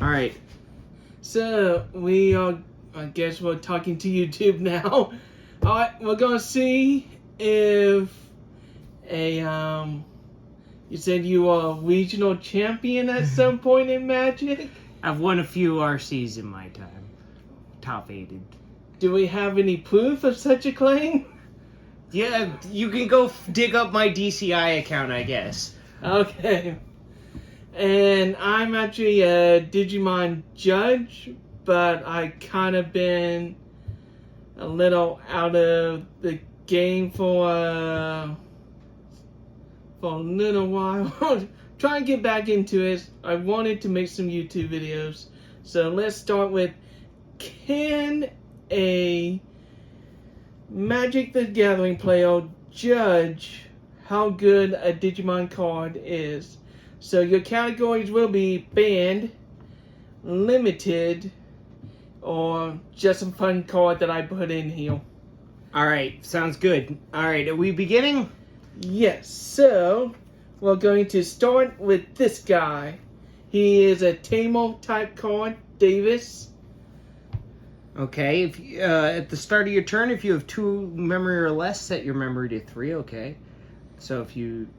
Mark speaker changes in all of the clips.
Speaker 1: Alright.
Speaker 2: So, I guess we're talking to YouTube now. Alright, we're gonna see if you said you were a regional champion at some point in Magic?
Speaker 1: I've won a few RCs in my time. Top 8'd.
Speaker 2: Do we have any proof of such a claim?
Speaker 1: Yeah, you can go dig up my DCI account, I guess.
Speaker 2: Okay. And I'm actually a Digimon judge, but I kind of been a little out of the game for a little while. Try and get back into it. I wanted to make some YouTube videos. So let's start with, can a Magic the Gathering player judge how good a Digimon card is? So your categories will be banned, limited, or just some fun card that I put in here.
Speaker 1: Alright, sounds good. Alright, are we beginning?
Speaker 2: Yes, so we're going to start with this guy. He is a Tamer type card, Davis.
Speaker 1: Okay, if at the start of your turn, if you have 2 memory or less, set your memory to 3, okay. So if you,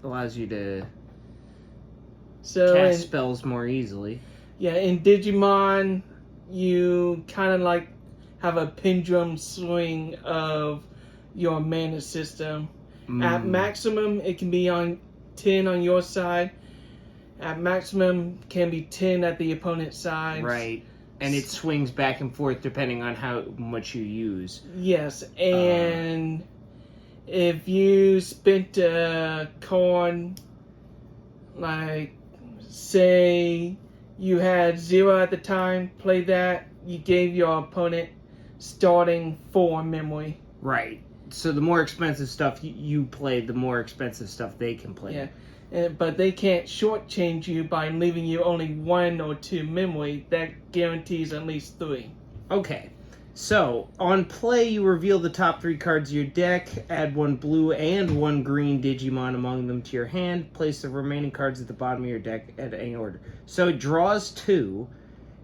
Speaker 1: allows you to cast spells more easily.
Speaker 2: Yeah, in Digimon, you kind of like have a pendulum swing of your mana system. At maximum, it can be on 10 on your side. At maximum, can be 10 at the opponent's side.
Speaker 1: Right. And it swings back and forth depending on how much you use.
Speaker 2: Yes, and if you spent a card, like, say you had 0 at the time, play that, you gave your opponent starting 4 memory.
Speaker 1: Right. So the more expensive stuff you play, the more expensive stuff they can play.
Speaker 2: Yeah, but they can't shortchange you by leaving you only 1 or 2 memory. That guarantees at least 3.
Speaker 1: Okay. So, on play, you reveal the top 3 cards of your deck, add 1 blue and 1 green Digimon among them to your hand, place the remaining cards at the bottom of your deck at any order. So it draws 2,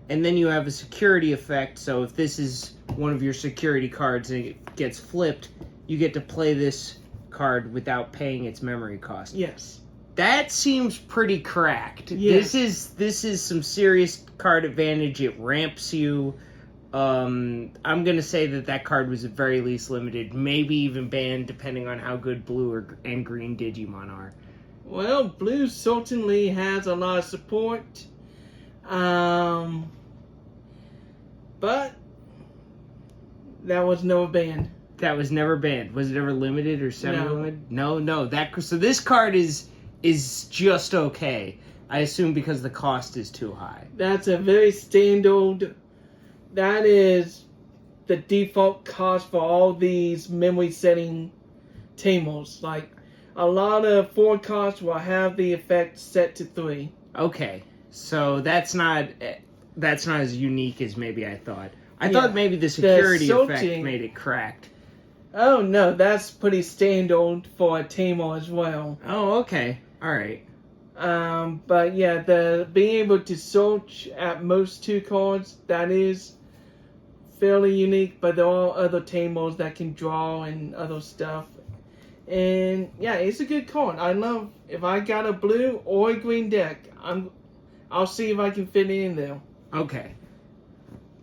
Speaker 1: and then you have a security effect, so if this is one of your security cards and it gets flipped, you get to play this card without paying its memory cost.
Speaker 2: Yes.
Speaker 1: That seems pretty cracked.
Speaker 2: Yes.
Speaker 1: This is some serious card advantage. It ramps you. I'm gonna say that card was at very least limited, maybe even banned, depending on how good blue and green Digimon are.
Speaker 2: Well, blue certainly has a lot of support, but that was never banned.
Speaker 1: That was never banned. Was it ever limited or semi-limited? No. So this card is just okay. I assume because the cost is too high.
Speaker 2: That's a very standard. That is the default cost for all these memory setting tamers. Like, a lot of 4 costs will have the effect set to 3.
Speaker 1: Okay, so that's not as unique as maybe I thought. I thought maybe the security effect made it cracked.
Speaker 2: Oh no, that's pretty standard for a tamer as well.
Speaker 1: Oh, okay, all right.
Speaker 2: But yeah, the being able to search at most 2 cards, that is fairly unique, but there are other tamers that can draw and other stuff. And yeah, it's a good card. I love, if I got a blue or a green deck, I'll see if I can fit it in there.
Speaker 1: Okay.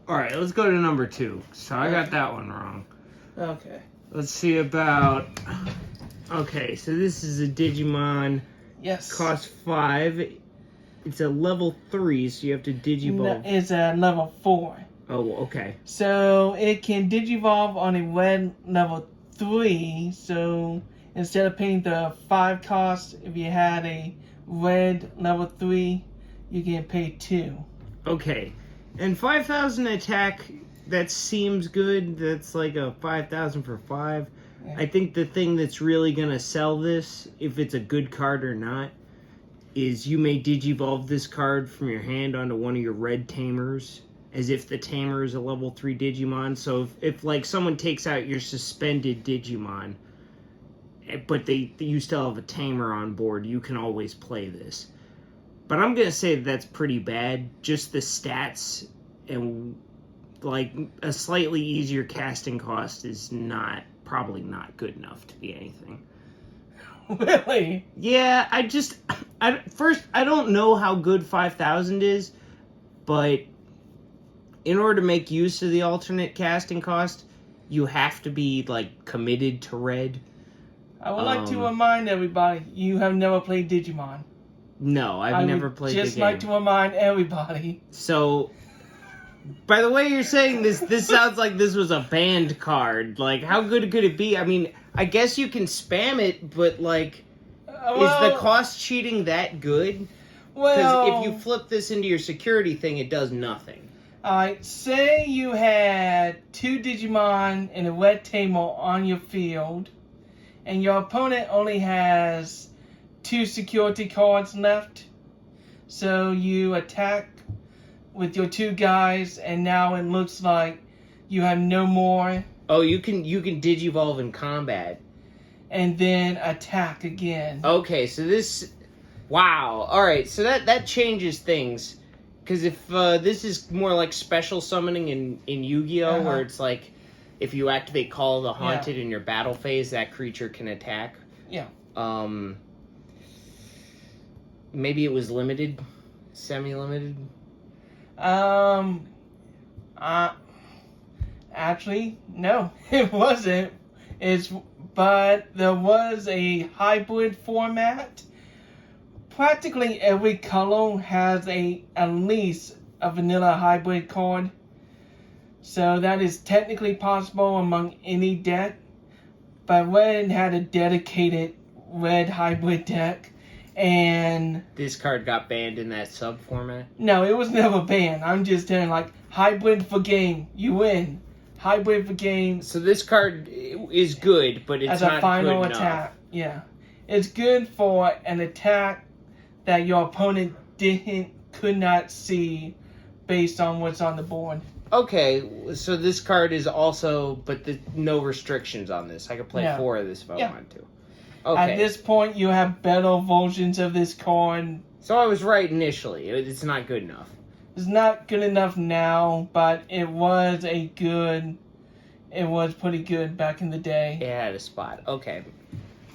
Speaker 1: Alright, let's go to number 2. So I got that one wrong.
Speaker 2: Okay.
Speaker 1: Let's see about... Okay, so this is a Digimon.
Speaker 2: Yes.
Speaker 1: Costs 5. It's a level 3, so you have to Digivolve.
Speaker 2: No, it's a level 4.
Speaker 1: Oh, okay.
Speaker 2: So it can Digivolve on a red level 3. So instead of paying the 5 cost, if you had a red level 3, you can pay 2.
Speaker 1: Okay. And 5,000 attack, that seems good. That's like a 5,000 for 5. Yeah. I think the thing that's really going to sell this, if it's a good card or not, is you may Digivolve this card from your hand onto one of your red Tamers, as if the Tamer is a level 3 Digimon. So if like someone takes out your suspended Digimon, but you still have a Tamer on board, you can always play this. But I'm going to say that's pretty bad. Just the stats and, like, a slightly easier casting cost is probably not good enough to be anything.
Speaker 2: Really?
Speaker 1: Yeah, I don't know how good 5,000 is, but in order to make use of the alternate casting cost, you have to be, like, committed to red.
Speaker 2: I would like to remind everybody, you have never played Digimon.
Speaker 1: No, I've never played the game. I would
Speaker 2: just like to remind everybody.
Speaker 1: So, by the way you're saying this sounds like this was a banned card. Like, how good could it be? I mean, I guess you can spam it, but, like, is the cost cheating that good? Because if you flip this into your security thing, it does nothing.
Speaker 2: Alright, say you had 2 Digimon and a red Tamo on your field, and your opponent only has 2 security cards left. So you attack with your 2 guys, and now it looks like you have no more.
Speaker 1: Oh, you can Digivolve in combat.
Speaker 2: And then attack again.
Speaker 1: Okay, so this... Wow. Alright, so that changes things. Because if this is more like special summoning in Yu-Gi-Oh! Where it's like, if you activate Call of the Haunted in your battle phase, that creature can attack.
Speaker 2: Yeah.
Speaker 1: Maybe it was limited? Semi-limited?
Speaker 2: Actually, no, it wasn't. But there was a hybrid format. Practically every color has at least a vanilla hybrid card. So that is technically possible among any deck. But Red had a dedicated red hybrid deck. And
Speaker 1: this card got banned in that sub format?
Speaker 2: No, it was never banned. I'm just telling, like, hybrid for game, you win. Hybrid for game.
Speaker 1: So this card is good, but it's not good enough. As a final attack,
Speaker 2: yeah. It's good for an attack that your opponent could not see based on what's on the board.
Speaker 1: Okay, so this card is also, but no restrictions on this. I could play 4 of this if I wanted to. Okay.
Speaker 2: At this point, you have better versions of this card.
Speaker 1: So I was right initially. It's not good enough.
Speaker 2: It's not good enough now, but it was pretty good back in the day.
Speaker 1: It had a spot. Okay.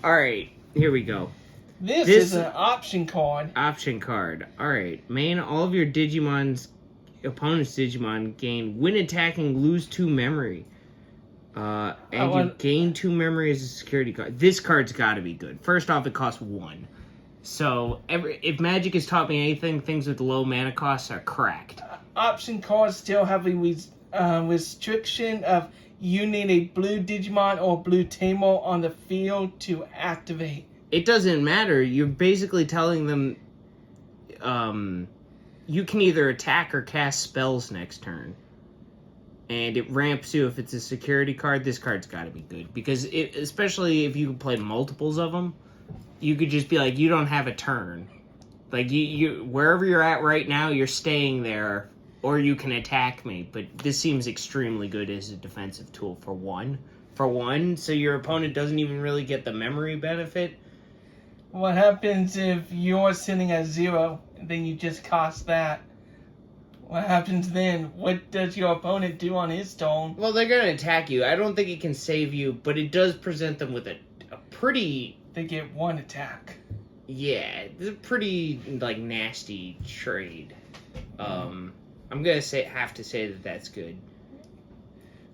Speaker 1: Alright, here we go.
Speaker 2: This is an option card.
Speaker 1: Option card. Alright. Main all of your opponent's Digimon gain when attacking, lose 2 memory. And you gain 2 memory as a security card. This card's gotta be good. First off, it costs 1. So, if Magic has taught me anything, things with low mana costs are cracked.
Speaker 2: Option cards still have a restriction of you need a blue Digimon or blue Tamo on the field to activate.
Speaker 1: It doesn't matter. You're basically telling them you can either attack or cast spells next turn. And it ramps you if it's a security card. This card's got to be good. Because, especially if you can play multiples of them, you could just be like, you don't have a turn. Like, you wherever you're at right now, you're staying there, or you can attack me. But this seems extremely good as a defensive tool for one. So your opponent doesn't even really get the memory benefit.
Speaker 2: What happens if you're sitting at 0, and then you just cost that? What happens then? What does your opponent do on his turn?
Speaker 1: Well, they're going to attack you. I don't think it can save you, but it does present them with a pretty...
Speaker 2: They get 1 attack.
Speaker 1: Yeah, it's a pretty, like, nasty trade. I'm going to have to say that that's good.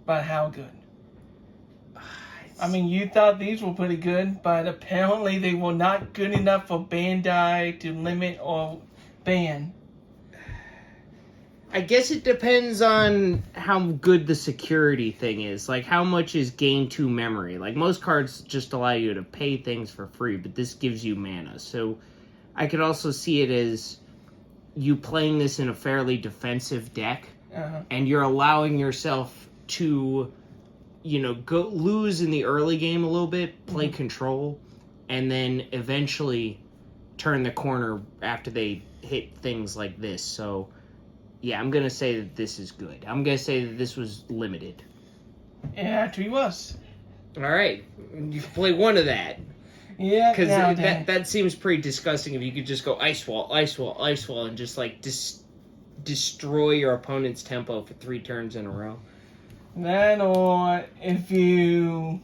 Speaker 2: But how good? I mean, you thought these were pretty good, but apparently they were not good enough for Bandai to limit or ban.
Speaker 1: I guess it depends on how good the security thing is. Like, how much is gain 2 memory? Like, most cards just allow you to pay things for free, but this gives you mana. So, I could also see it as you playing this in a fairly defensive deck, and you're allowing yourself to, go lose in the early game a little bit, play control, and then eventually turn the corner after they hit things like this. So... yeah, I'm going to say that this is good. I'm going to say that this was limited.
Speaker 2: It actually was.
Speaker 1: All right. You can play 1 of that.
Speaker 2: Yeah,
Speaker 1: Because
Speaker 2: nowadays.
Speaker 1: that seems pretty disgusting if you could just go ice wall, ice wall, ice wall, and just like destroy your opponent's tempo for 3 turns in a row.
Speaker 2: That, or if you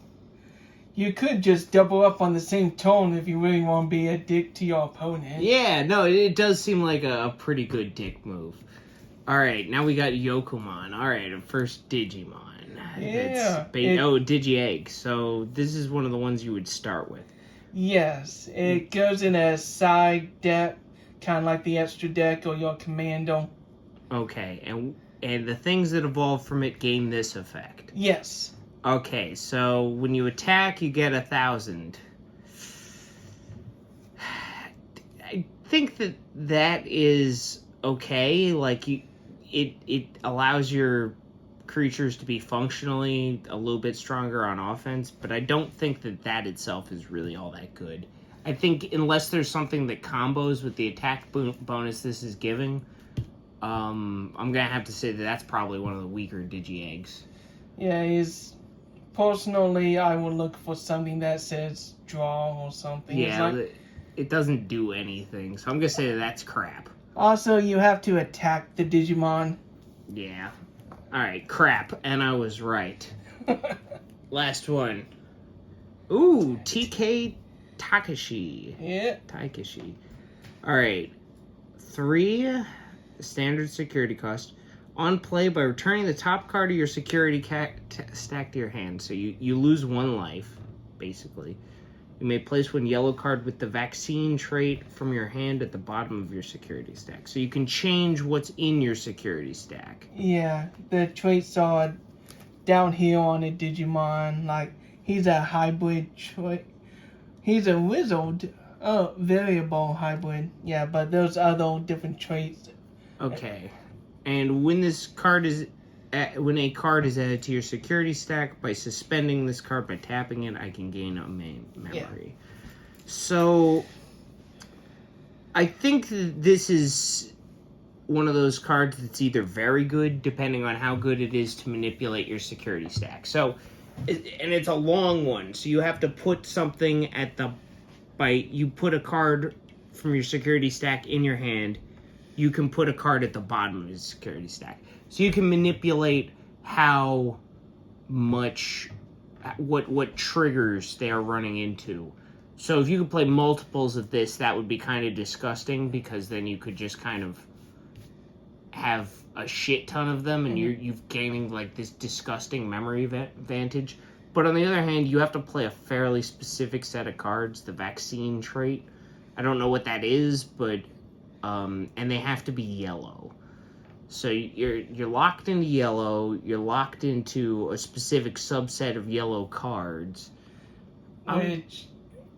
Speaker 2: could just double up on the same tone if you really want to be a dick to your opponent.
Speaker 1: Yeah, no, it does seem like a pretty good dick move. Alright, now we got Yokumon. Alright, first Digimon.
Speaker 2: Yeah.
Speaker 1: Digi-Egg. So this is one of the ones you would start with.
Speaker 2: Yes, it goes in a side deck, kind of like the extra deck or your commando.
Speaker 1: Okay, and the things that evolve from it gain this effect.
Speaker 2: Yes.
Speaker 1: Okay, so when you attack, you get 1,000. I think that is okay. Like it allows your creatures to be functionally a little bit stronger on offense, but I don't think that itself is really all that good. I think unless there's something that combos with the attack bonus this is giving, I'm gonna have to say that's probably one of the weaker Digi-Eggs.
Speaker 2: Yeah, personally, I would look for something that says draw or something.
Speaker 1: Yeah, it doesn't do anything, so I'm gonna say that's crap.
Speaker 2: Also, you have to attack the Digimon.
Speaker 1: Yeah. Alright, crap, and I was right. Last one. Ooh, TK Takashi.
Speaker 2: Yeah.
Speaker 1: Takeshi. Alright. 3 standard security cost. On play, by returning the top card of your security stack to your hand. So you lose 1 life, basically. You may place 1 yellow card with the vaccine trait from your hand at the bottom of your security stack. So you can change what's in your security stack.
Speaker 2: Yeah, the traits are down here on a Digimon. Like, he's a hybrid trait. He's a wizard, variable hybrid. Yeah, but there's other different traits.
Speaker 1: Okay. And when when a card is added to your security stack, by suspending this card by tapping it, I can gain a memory. Yeah. So, I think this is one of those cards that's either very good, depending on how good it is to manipulate your security stack. So, and it's a long one, so you have to put something you put a card from your security stack in your hand, you can put a card at the bottom of your security stack. So you can manipulate how much, what triggers they are running into. So if you could play multiples of this, that would be kind of disgusting, because then you could just kind of have a shit ton of them, and you've gaining like this disgusting memory advantage. But on the other hand, you have to play a fairly specific set of cards, the vaccine trait. I don't know what that is, but and they have to be yellow. So you're locked into yellow. You're locked into a specific subset of yellow cards,
Speaker 2: which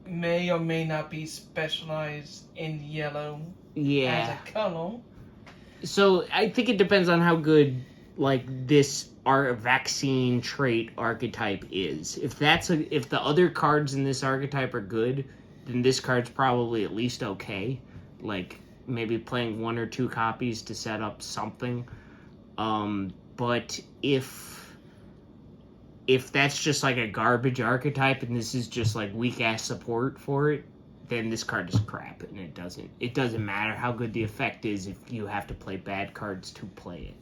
Speaker 2: may or may not be specialized in yellow as a color.
Speaker 1: So I think it depends on how good like this vaccine trait archetype is. If the other cards in this archetype are good, then this card's probably at least okay. Like maybe playing 1 or 2 copies to set up something. But if that's just like a garbage archetype and this is just like weak ass support for it, then this card is crap, and it doesn't matter how good the effect is if you have to play bad cards to play it.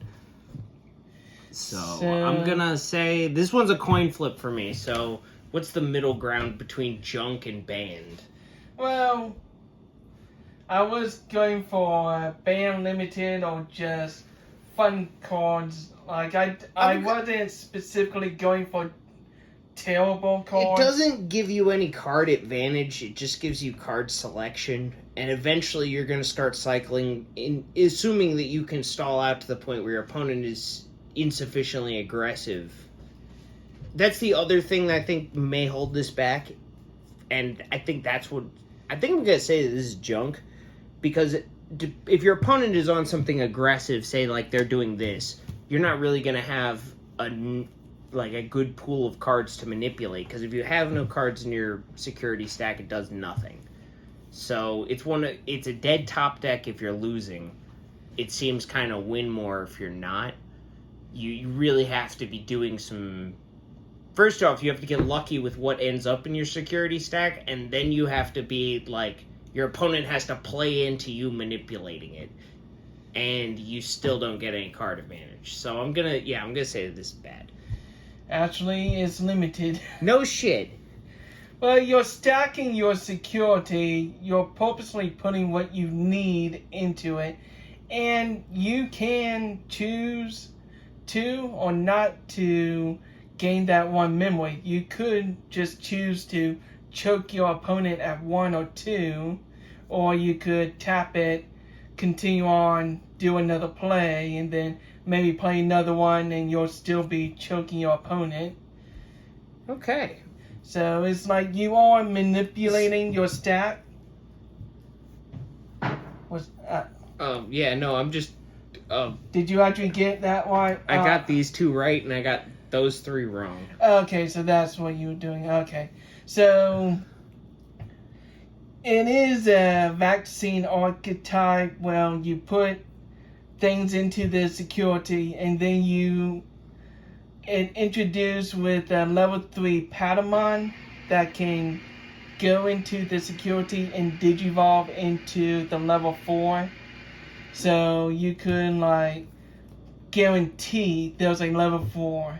Speaker 1: So I'm gonna say this one's a coin flip for me. So what's the middle ground between junk and banned?
Speaker 2: Well, I was going for banned limited or just fun cards. Like I wasn't specifically going for terrible cards.
Speaker 1: It doesn't give you any card advantage. It just gives you card selection, and eventually you're going to start cycling in, assuming that you can stall out to the point where your opponent is insufficiently aggressive. That's the other thing that I think may hold this back, and I think I'm going to say that this is junk, because if your opponent is on something aggressive, say like they're doing this, you're not really going to have a good pool of cards to manipulate, because if you have no cards in your security stack, it does nothing. So it's a dead top deck if you're losing. It seems kind of win more if you're not. You really have to be doing some first off, you have to get lucky with what ends up in your security stack, and then you have to be, like, your opponent has to play into you manipulating it. And you still don't get any card advantage. So I'm gonna say that this is bad.
Speaker 2: Actually, it's limited.
Speaker 1: No shit.
Speaker 2: Well, you're stacking your security, you're purposely putting what you need into it, and you can choose to or not to gain that one memory. You could just choose to choke your opponent at 1 or 2, or you could tap it, continue on, do another play, and then maybe play another one and you'll still be choking your opponent.
Speaker 1: Okay.
Speaker 2: So it's like you are manipulating your stack.
Speaker 1: I'm just
Speaker 2: Did you actually get that one?
Speaker 1: I got these 2 right and I got those 3 wrong.
Speaker 2: Okay, so that's what you were doing. Okay. So it is a vaccine archetype. Well, you put things into the security and then it introduced with a level 3 Patamon that can go into the security and digivolve into the level 4. So you could like guarantee there's a level 4.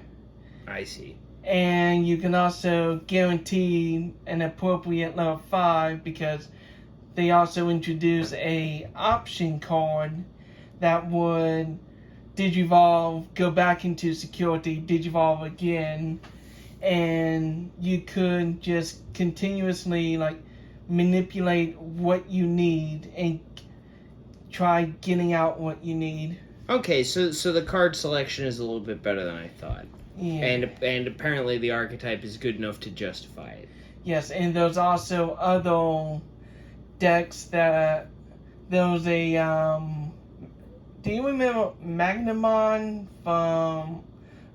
Speaker 1: I see.
Speaker 2: And you can also guarantee an appropriate level 5 because they also introduce a option card that would digivolve, go back into security, digivolve again, and you could just continuously like manipulate what you need and try getting out what you need.
Speaker 1: Okay, so the card selection is a little bit better than I thought.
Speaker 2: Yeah.
Speaker 1: And apparently the archetype is good enough to justify it.
Speaker 2: Yes, and there's also other decks that there was a do you remember Magnamon from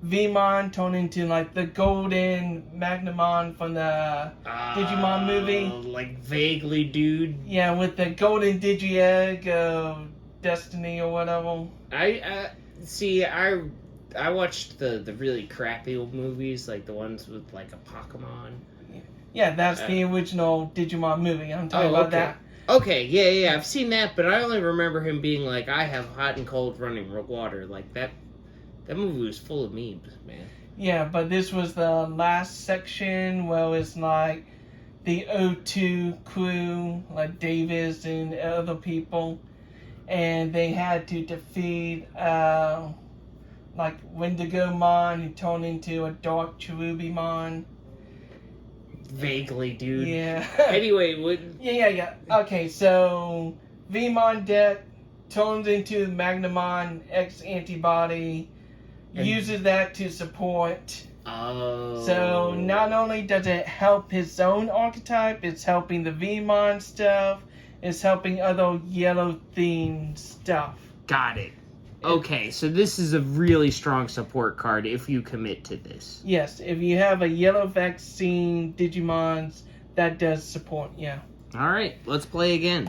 Speaker 2: Vmon turned into like the golden Magnamon from the Digimon movie?
Speaker 1: Like vaguely, dude.
Speaker 2: Yeah, with the golden Digi-Egg of Destiny or whatever.
Speaker 1: I watched the really crappy old movies, like the ones with like a Pokemon.
Speaker 2: Yeah, that's the original Digimon movie. I'm talking about that.
Speaker 1: Okay, yeah, I've seen that, but I only remember him being like, I have hot and cold running water. Like, that movie was full of memes, man.
Speaker 2: Yeah, but this was the last section where it's like the O2 crew, like Davis and other people, and they had to defeat, like, Wendigomon, who turned into a Dark Cherubimon.
Speaker 1: Vaguely, dude.
Speaker 2: Yeah.
Speaker 1: Anyway,
Speaker 2: Yeah. Okay, so Vmon deck turns into Magnamon X antibody, uses that to support.
Speaker 1: Oh.
Speaker 2: So not only does it help his own archetype, it's helping the Vmon stuff, it's helping other yellow themed stuff.
Speaker 1: Got it. Okay, so this is a really strong support card if you commit to this.
Speaker 2: Yes, if you have a yellow vaccine Digimons, that does support, yeah.
Speaker 1: Alright, let's play again.